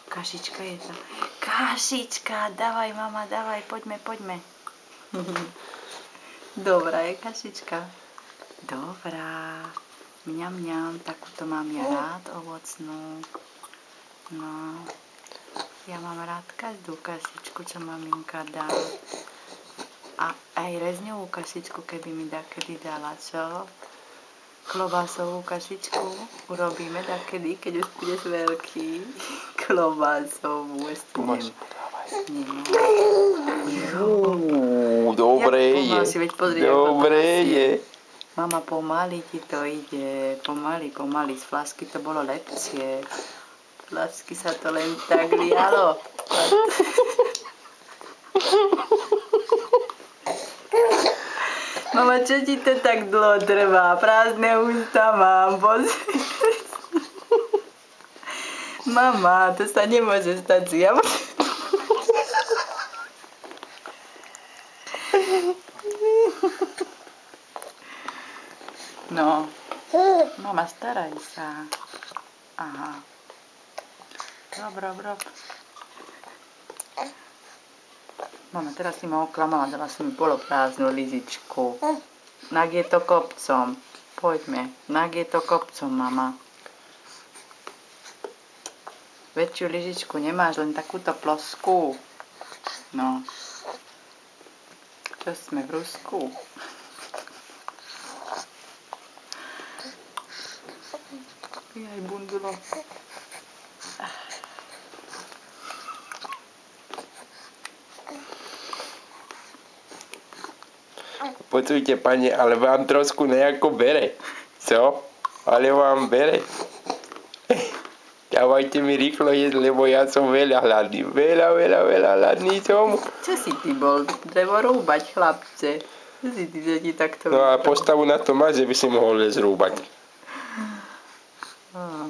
Kašička je tam. Kašička, dávaj mama, dávaj, poďme. Dobrá je kašička. Dobrá. Mňam, takúto mám ja rád, ovocnú. No, ja mám rád každú kašičku, čo maminka dá. A aj rezňovú kašičku, keby mi dakedy dala, čo? Klobásovú kašičku urobíme dakedy, keď už budeš veľký. Klobásovú, ešte dobre je. Dobre je. Mama, pomaly ti to ide. Pomaly. Z flasky to bolo lepšie. Flasky sa to len tak lialo. Mama, čo ti to tak dlho trvá? Prázdne ústa mám, pozri. Mama, to sa nemôže stať. No, mama, staraj sa. Aha. Rob. Mama, teraz si ma oklamala, dala si mi poloprázdnu lyžičku. Nak je to kopcom. Poďme. Nak je to kopcom, mama. Väčšiu lyžičku nemáš, len takúto ploskú. No. Čo sme v Rusku? Jaj, bundulo. Počujte, pani, ale vám trošku nejako bere. Co? Ale vám bere. Dávajte mi rýchlo jesť, lebo ja som veľa hladný. Veľa hladný som. Čo si ty bol? Drevo rúbať, chlapče. Čo si ty, že ti takto... No a postavu na to máš, že by si mohol zrúbať. No.